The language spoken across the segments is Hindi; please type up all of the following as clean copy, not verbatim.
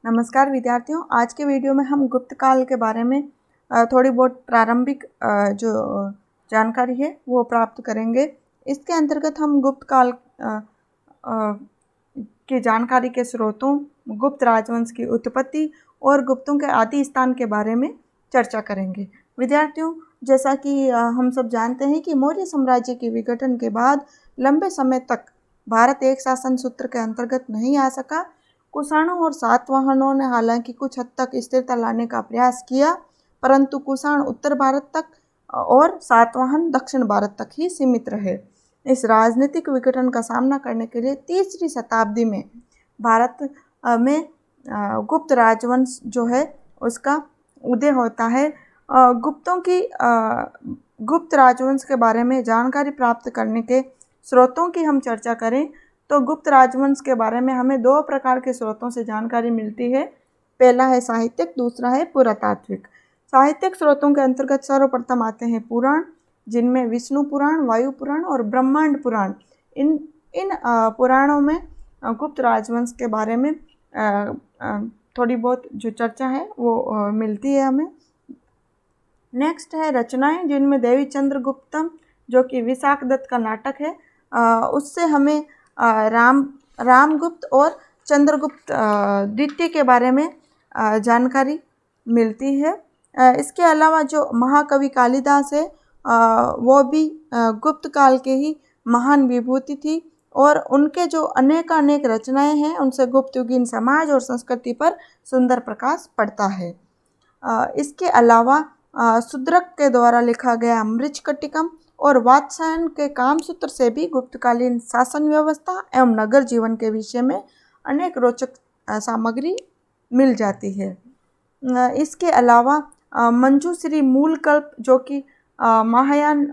नमस्कार विद्यार्थियों, आज के वीडियो में हम गुप्त काल के बारे में थोड़ी बहुत प्रारंभिक जो जानकारी है वो प्राप्त करेंगे। इसके अंतर्गत हम गुप्त काल की जानकारी के स्रोतों, गुप्त राजवंश की उत्पत्ति और गुप्तों के आदि स्थान के बारे में चर्चा करेंगे। विद्यार्थियों, जैसा कि हम सब जानते हैं कि मौर्य साम्राज्य के विघटन के बाद लंबे समय तक भारत एक शासन सूत्र के अंतर्गत नहीं आ सका। कुषाणों और सातवाहनों ने हालांकि कुछ हद तक स्थिरता लाने का प्रयास किया, परंतु कुषाण उत्तर भारत तक और सातवाहन दक्षिण भारत तक ही सीमित रहे। इस राजनीतिक विघटन का सामना करने के लिए तीसरी शताब्दी में भारत में गुप्त राजवंश जो है उसका उदय होता है। गुप्त राजवंश के बारे में जानकारी प्राप्त करने के स्रोतों की हम चर्चा करें तो गुप्त राजवंश के बारे में हमें दो प्रकार के स्रोतों से जानकारी मिलती है। पहला है साहित्यिक, दूसरा है पुरातात्विक। साहित्यिक स्रोतों के अंतर्गत सर्वप्रथम आते हैं पुराण, जिनमें विष्णु पुराण, वायु पुराण और ब्रह्मांड पुराण। इन पुराणों में गुप्त राजवंश के बारे में थोड़ी बहुत जो चर्चा है वो मिलती है हमें। नेक्स्ट है रचनाएं, जिनमें देवी चंद्रगुप्तम जो कि विशाखदत्त का नाटक है, उससे हमें रामगुप्त और चंद्रगुप्त द्वितीय के बारे में जानकारी मिलती है। इसके अलावा जो महाकवि कालिदास है वो भी गुप्त काल के ही महान विभूति थी और उनके जो अनेक रचनाएं हैं उनसे गुप्त युगीन समाज और संस्कृति पर सुंदर प्रकाश पड़ता है। इसके अलावा शूद्रक के द्वारा लिखा गया मृच्छकटिकम और वात्स्यायन के कामसूत्र से भी गुप्तकालीन शासन व्यवस्था एवं नगर जीवन के विषय में अनेक रोचक सामग्री मिल जाती है। इसके अलावा मंजूश्री मूलकल्प जो कि महायान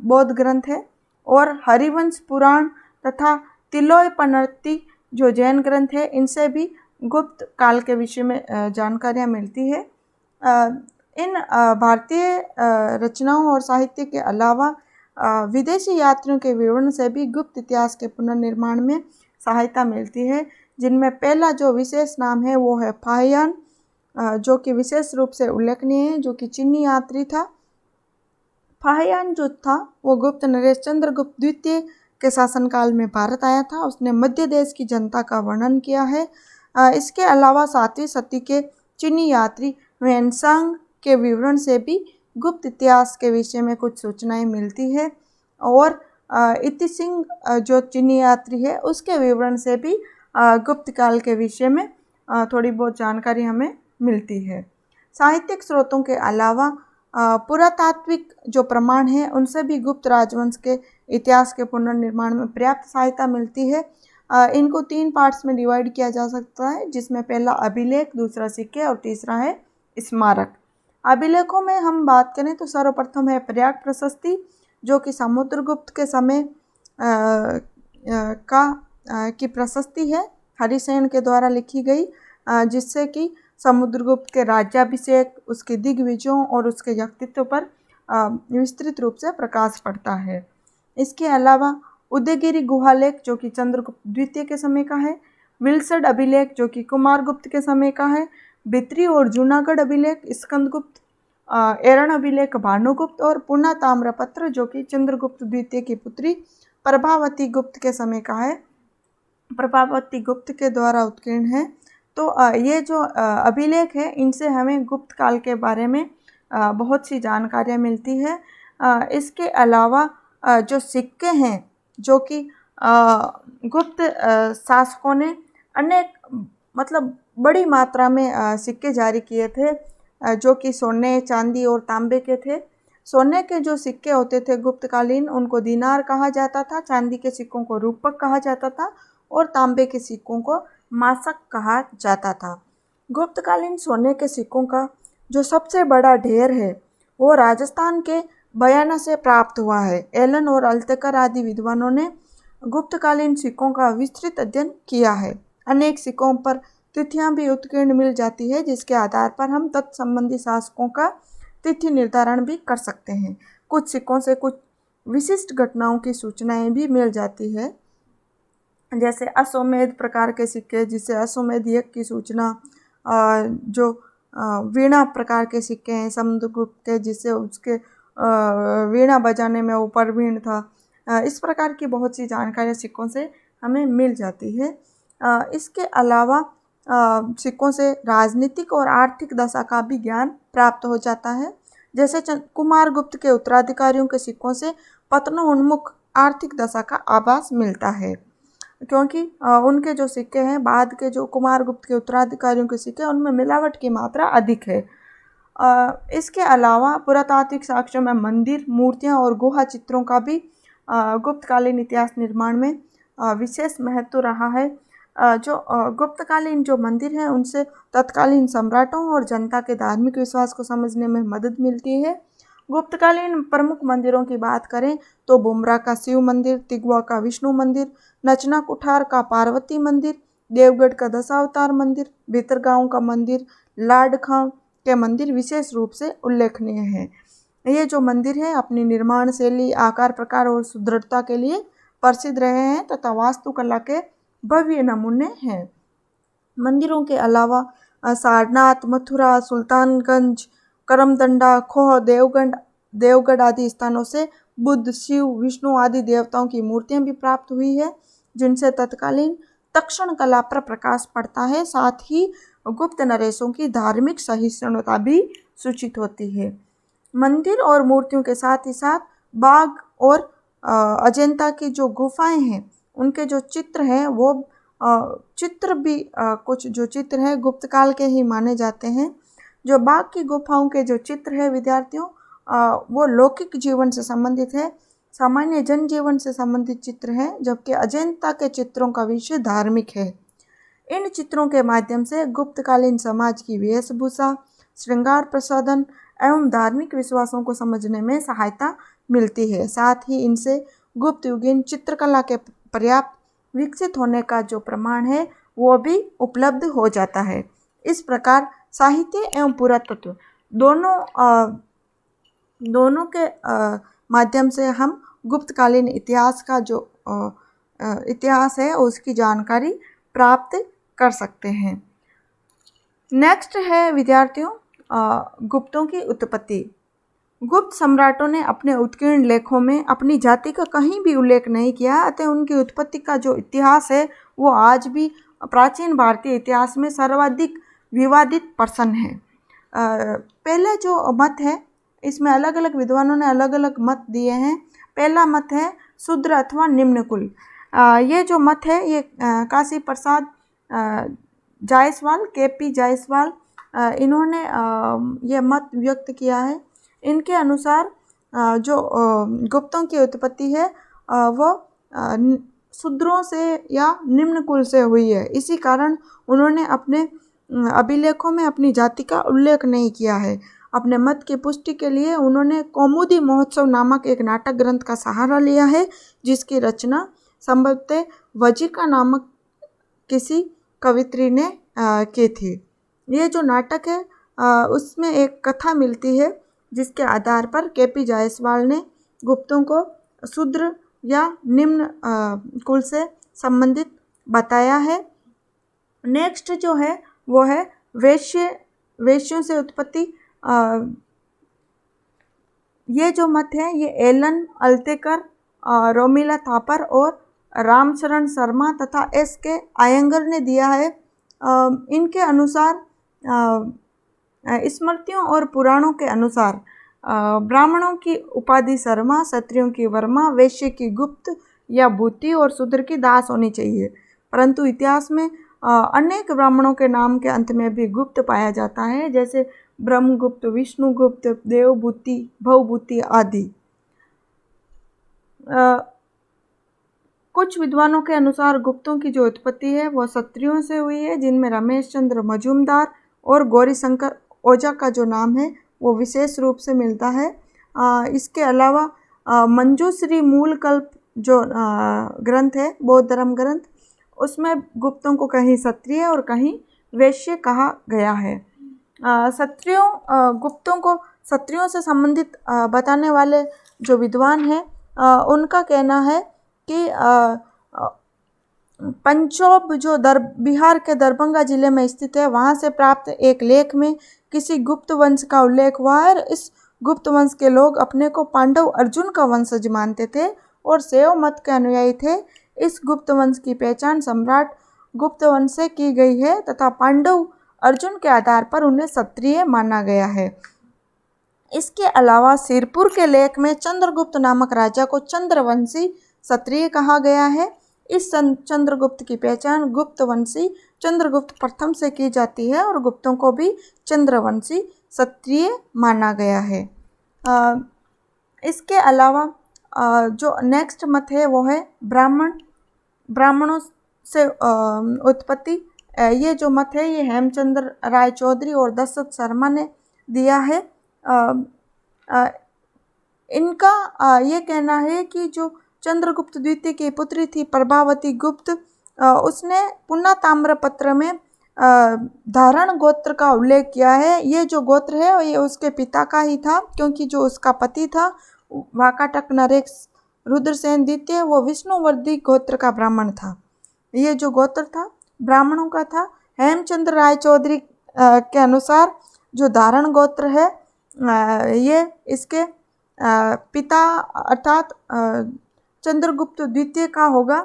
बौद्ध ग्रंथ है और हरिवंश पुराण तथा तिलोयपनर्ति जो जैन ग्रंथ है, इनसे भी गुप्त काल के विषय में जानकारियाँ मिलती है। इन भारतीय रचनाओं और साहित्य के अलावा विदेशी यात्रियों के विवरण से भी गुप्त इतिहास के पुनर्निर्माण में सहायता मिलती है, जिनमें पहला जो विशेष नाम है वो है फाहियान, जो कि विशेष रूप से उल्लेखनीय है, जो कि चीनी यात्री था। फाहियान जो था वो गुप्त नरेश चंद्रगुप्त द्वितीय के शासनकाल में भारत आया था। उसने मध्य देश की जनता का वर्णन किया है। इसके अलावा 7वीं शती के चीनी यात्री वेनसांग के विवरण से भी गुप्त इतिहास के विषय में कुछ सूचनाएं मिलती है और इतिसिंह जो चीनी यात्री है उसके विवरण से भी गुप्त काल के विषय में थोड़ी बहुत जानकारी हमें मिलती है। साहित्यिक स्रोतों के अलावा पुरातात्विक जो प्रमाण है उनसे भी गुप्त राजवंश के इतिहास के पुनर्निर्माण में पर्याप्त सहायता मिलती है। इनको 3 पार्ट्स में डिवाइड किया जा सकता है, जिसमें पहला अभिलेख, दूसरा सिक्के और तीसरा है स्मारक। अभिलेखों में हम बात करें तो सर्वप्रथम है प्रयाग प्रशस्ति, जो कि समुद्रगुप्त के समय की प्रशस्ति है, हरिसेन के द्वारा लिखी गई, जिससे कि समुद्रगुप्त के राज्याभिषेक, उसके दिग्विजयों और उसके व्यक्तित्व पर विस्तृत रूप से प्रकाश पड़ता है। इसके अलावा उदयगिरी गुहालेख जो कि चंद्रगुप्त द्वितीय के समय का है, विल्सड अभिलेख जो कि कुमारगुप्त के समय का है, बित्री और जूनागढ़ अभिलेख स्कंदगुप्त, एरण अभिलेख भानुगुप्त और पुना ताम्रपत्र जो कि चंद्रगुप्त द्वितीय की पुत्री प्रभावती गुप्त के समय का है, प्रभावती गुप्त के द्वारा उत्कीर्ण है। तो ये जो अभिलेख है इनसे हमें गुप्त काल के बारे में बहुत सी जानकारियाँ मिलती है। इसके अलावा जो सिक्के हैं जो कि गुप्त शासकों ने बड़ी मात्रा में सिक्के जारी किए थे, जो कि सोने, चांदी और तांबे के थे। सोने के जो सिक्के होते थे गुप्तकालीन, उनको दीनार कहा जाता था, चांदी के सिक्कों को रूपक कहा जाता था और तांबे के सिक्कों को मासक कहा जाता था। गुप्तकालीन सोने के सिक्कों का जो सबसे बड़ा ढेर है वो राजस्थान के बयाना से प्राप्त हुआ है। एलन और अल्तेकर आदि विद्वानों ने गुप्तकालीन सिक्कों का विस्तृत अध्ययन किया है। अनेक सिक्कों पर तिथियां भी उत्कीर्ण मिल जाती है, जिसके आधार पर हम तत्संबंधी शासकों का तिथि निर्धारण भी कर सकते हैं। कुछ सिक्कों से कुछ विशिष्ट घटनाओं की सूचनाएं भी मिल जाती है, जैसे अश्वमेध प्रकार के सिक्के, जिससे अश्वमेध यज्ञ की सूचना, जो वीणा प्रकार के सिक्के हैं समुद्रगुप्त के, जिससे उसके वीणा बजाने में वो प्रवीण था। इस प्रकार की बहुत सी जानकारियाँ सिक्कों से हमें मिल जाती है। इसके अलावा सिक्कों से राजनीतिक और आर्थिक दशा का भी ज्ञान प्राप्त हो जाता है। जैसे कुमार गुप्त के उत्तराधिकारियों के सिक्कों से पतनोन्मुख आर्थिक दशा का आभास मिलता है, क्योंकि उनके जो सिक्के हैं, बाद के जो कुमार गुप्त के उत्तराधिकारियों के सिक्के, उनमें मिलावट की मात्रा अधिक है। इसके अलावा पुरातात्विक साक्ष्यों में मंदिर, मूर्तियां और गुहा चित्रों का भी गुप्तकालीन इतिहास निर्माण में विशेष महत्व रहा है। जो गुप्तकालीन जो मंदिर हैं उनसे तत्कालीन सम्राटों और जनता के धार्मिक विश्वास को समझने में मदद मिलती है। गुप्तकालीन प्रमुख मंदिरों की बात करें तो बुमरा का शिव मंदिर, तिगवा का विष्णु मंदिर, नचना कुठार का पार्वती मंदिर, देवगढ़ का दशावतार मंदिर, भीतरगांव का मंदिर, लाडखां के मंदिर विशेष रूप से उल्लेखनीय हैं। ये जो मंदिर है अपनी निर्माण शैली, आकार प्रकार और सुदृढ़ता के लिए प्रसिद्ध रहे हैं तथा वास्तुकला के भव्य नमूने हैं। मंदिरों के अलावा सारनाथ, मथुरा, सुल्तानगंज, करमदंडा, खोह, देवगढ़ आदि स्थानों से बुद्ध, शिव, विष्णु आदि देवताओं की मूर्तियां भी प्राप्त हुई है, जिनसे तत्कालीन तक्षण कला पर प्रकाश पड़ता है। साथ ही गुप्त नरेशों की धार्मिक सहिष्णुता भी सूचित होती है। मंदिर और मूर्तियों के साथ ही साथ बाघ और अजंता की जो गुफाएं हैं, उनके जो चित्र हैं वो चित्र भी कुछ जो चित्र हैं गुप्तकाल के ही माने जाते हैं। जो बाघ की गुफाओं के जो चित्र है विद्यार्थियों, वो लौकिक जीवन से संबंधित है, सामान्य जनजीवन से संबंधित चित्र हैं, जबकि अजंता के चित्रों का विषय धार्मिक है। इन चित्रों के माध्यम से गुप्तकालीन समाज की वेशभूषा, श्रृंगार प्रसाधन एवं धार्मिक विश्वासों को समझने में सहायता मिलती है। साथ ही इनसे गुप्त युगीन चित्रकला के पर्याप्त विकसित होने का जो प्रमाण है वो भी उपलब्ध हो जाता है। इस प्रकार साहित्य एवं पुरातत्व दोनों के माध्यम से हम गुप्तकालीन इतिहास का जो इतिहास है उसकी जानकारी प्राप्त कर सकते हैं। नेक्स्ट है विद्यार्थियों गुप्तों की उत्पत्ति। गुप्त सम्राटों ने अपने उत्कीर्ण लेखों में अपनी जाति का कहीं भी उल्लेख नहीं किया, अतः उनकी उत्पत्ति का जो इतिहास है वो आज भी प्राचीन भारतीय इतिहास में सर्वाधिक विवादित प्रश्न है। पहले जो मत है इसमें अलग अलग विद्वानों ने अलग अलग मत दिए हैं। पहला मत है शूद्र अथवा निम्न कुल। ये जो मत है ये काशी प्रसाद जायसवाल, केपी जायसवाल, इन्होंने ये मत व्यक्त किया है। इनके अनुसार जो गुप्तों की उत्पत्ति है वो शूद्रों से या निम्न कुल से हुई है। इसी कारण उन्होंने अपने अभिलेखों में अपनी जाति का उल्लेख नहीं किया है। अपने मत की पुष्टि के लिए उन्होंने कौमुदी महोत्सव नामक एक नाटक ग्रंथ का सहारा लिया है, जिसकी रचना संभवतः वजिका नामक किसी कवित्री ने की थी। ये जो नाटक है उसमें एक कथा मिलती है जिसके आधार पर केपी जायसवाल ने गुप्तों को शूद्र या निम्न कुल से संबंधित बताया है। नेक्स्ट जो है वो है वेश्यों से उत्पत्ति। ये जो मत है ये एलन अल्तेकर, रोमिला थापर और रामचरण शर्मा तथा S.K. अयंगर ने दिया है। इनके अनुसार स्मृतियों और पुराणों के अनुसार ब्राह्मणों की उपाधि शर्मा, क्षत्रियों की वर्मा, वैश्य की गुप्त या भूति और शूद्र की दास होनी चाहिए। परंतु इतिहास में अनेक ब्राह्मणों के नाम के अंत में भी गुप्त पाया जाता है, जैसे ब्रह्मगुप्त, विष्णुगुप्त, देवभूति, भवभूति आदि। कुछ विद्वानों के अनुसार गुप्तों की जो उत्पत्ति है वो क्षत्रियों से हुई है, जिनमें रमेश चंद्र मजूमदार और गौरीशंकर ओझा का जो नाम है वो विशेष रूप से मिलता है। इसके अलावा मंजूश्री मूलकल्प जो ग्रंथ है, बौद्ध धर्म ग्रंथ, उसमें गुप्तों को कहीं क्षत्रिय और कहीं वैश्य कहा गया है। गुप्तों को क्षत्रियों से संबंधित बताने वाले जो विद्वान हैं उनका कहना है कि पंचोब जो बिहार के दरभंगा जिले में स्थित है, वहाँ से प्राप्त एक लेख में किसी गुप्त वंश का उल्लेख हुआ है। इस गुप्त वंश के लोग अपने को पांडव अर्जुन का वंशज मानते थे और शैव मत के अनुयायी थे। इस गुप्त वंश की पहचान सम्राट गुप्त वंश से की गई है तथा पांडव अर्जुन के आधार पर उन्हें क्षत्रिय माना गया है। इसके अलावा सिरपुर के लेख में चंद्रगुप्त नामक राजा को चंद्रवंशी क्षत्रिय कहा गया है। इस चंद्रगुप्त की पहचान गुप्तवंशी चंद्रगुप्त प्रथम से की जाती है और गुप्तों को भी चंद्रवंशी क्षत्रिय माना गया है। इसके अलावा जो नेक्स्ट मत है वो है ब्राह्मणों से उत्पत्ति। ये जो मत है ये हेमचंद्र राय चौधरी और दशरथ शर्मा ने दिया है। इनका ये कहना है कि जो चंद्रगुप्त द्वितीय की पुत्री थी प्रभावती गुप्त, उसने पुन्ना ताम्रपत्र में धारण गोत्र का उल्लेख किया है। ये जो गोत्र है ये उसके पिता का ही था, क्योंकि जो उसका पति था वाकाटक नरेश रुद्रसेन द्वितीय वो विष्णुवर्धी गोत्र का ब्राह्मण था। ये जो गोत्र था ब्राह्मणों का था। हेमचंद्र राय चौधरी के अनुसार जो धारण गोत्र है ये इसके पिता अर्थात चंद्रगुप्त द्वितीय का होगा।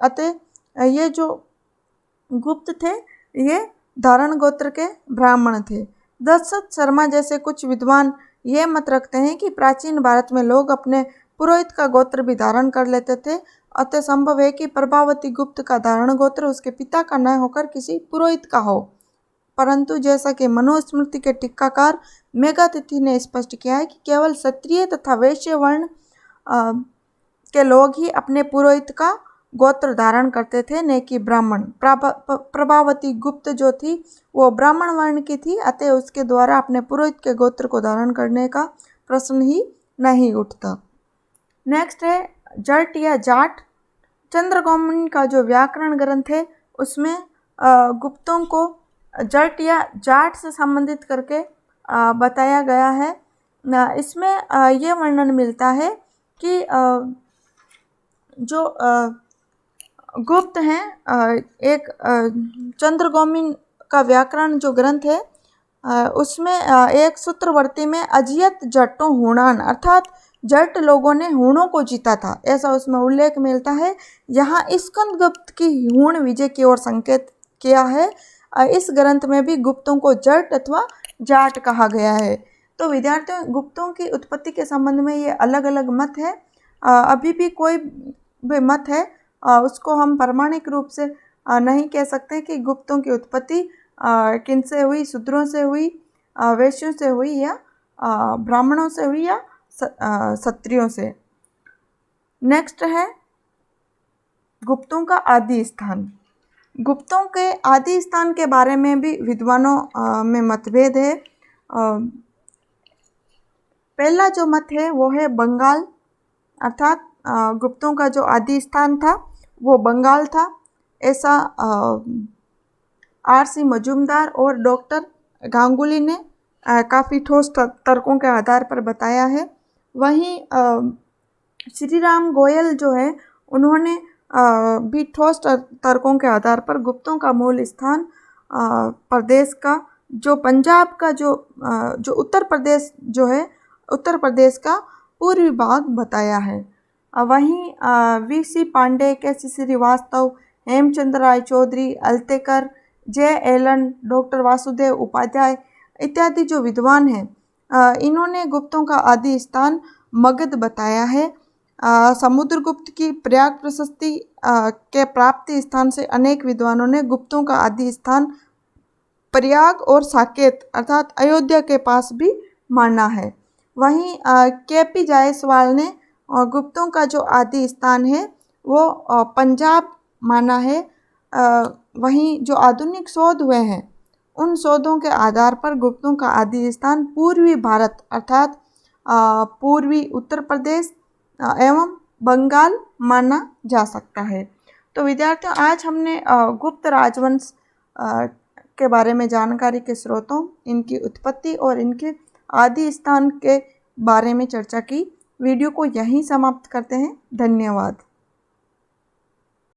अतः ये जो गुप्त थे ये धारण गोत्र के ब्राह्मण थे। दशरथ शर्मा जैसे कुछ विद्वान ये मत रखते हैं कि प्राचीन भारत में लोग अपने पुरोहित का गोत्र भी धारण कर लेते थे। अतः संभव है कि प्रभावती गुप्त का धारण गोत्र उसके पिता का न होकर किसी पुरोहित का हो। परंतु जैसा कि मनुस्मृति के टीकाकार मेघातिथि ने स्पष्ट किया है कि केवल क्षत्रिय तथा वैश्य वर्ण के लोग ही अपने पुरोहित का गोत्र धारण करते थे, न कि ब्राह्मण। प्रभावती गुप्त जो थी वो ब्राह्मण वर्ण की थी, अतः उसके द्वारा अपने पुरोहित के गोत्र को धारण करने का प्रश्न ही नहीं उठता। नेक्स्ट है जट या जाट। चंद्रगौमन का जो व्याकरण ग्रंथ है उसमें गुप्तों को जट या जाट से संबंधित करके बताया गया है। इसमें ये वर्णन मिलता है कि जो गुप्त हैं, एक चंद्रगौमन का व्याकरण जो ग्रंथ है उसमें एक सूत्रवर्ती में अजियत जट्टों हूणान अर्थात जट लोगों ने हूणों को जीता था, ऐसा उसमें उल्लेख मिलता है। यहाँ स्कंदगुप्त की हूण विजय की ओर संकेत किया है। इस ग्रंथ में भी गुप्तों को जट अथवा जाट कहा गया है। तो विद्यार्थियों, गुप्तों की उत्पत्ति के संबंध में ये अलग अलग मत है। अभी भी कोई भी मत है उसको हम प्रमाणिक रूप से नहीं कह सकते कि गुप्तों की उत्पत्ति किनसे हुई, शूद्रों से हुई, वैश्यों से हुई या ब्राह्मणों से हुई या क्षत्रियों से। नेक्स्ट है गुप्तों का आदि स्थान। गुप्तों के आदि स्थान के बारे में भी विद्वानों में मतभेद है। पहला जो मत है वो है बंगाल, अर्थात गुप्तों का जो आदि स्थान था वो बंगाल था, ऐसा R.C. मजूमदार और डॉक्टर गांगुली ने काफ़ी ठोस तर्कों के आधार पर बताया है। वहीं श्री राम गोयल जो है उन्होंने भी ठोस तर्कों के आधार पर गुप्तों का मूल स्थान प्रदेश का जो पंजाब का जो उत्तर प्रदेश जो है उत्तर प्रदेश का पूर्वी भाग बताया है। वहीं V.C. पांडे, के.सी. श्रीवास्तव, हेमचंद्र राय चौधरी, अल्तेकर, J.L.N., डॉक्टर वासुदेव उपाध्याय इत्यादि जो विद्वान हैं इन्होंने गुप्तों का आदि स्थान मगध बताया है। समुद्रगुप्त की प्रयाग प्रशस्ति के प्राप्ति स्थान से अनेक विद्वानों ने गुप्तों का आदि स्थान प्रयाग और साकेत अर्थात अयोध्या के पास भी माना है। वहीं के.पी. जायसवाल ने गुप्तों का जो आदि स्थान है वो पंजाब माना है। वहीं जो आधुनिक शोध हुए हैं उन शोधों के आधार पर गुप्तों का आदि स्थान पूर्वी भारत अर्थात पूर्वी उत्तर प्रदेश एवं बंगाल माना जा सकता है। तो विद्यार्थियों, आज हमने गुप्त राजवंश के बारे में जानकारी के स्रोतों, इनकी उत्पत्ति और इनके आदि स्थान के बारे में चर्चा की। वीडियो को यहीं समाप्त करते हैं। धन्यवाद।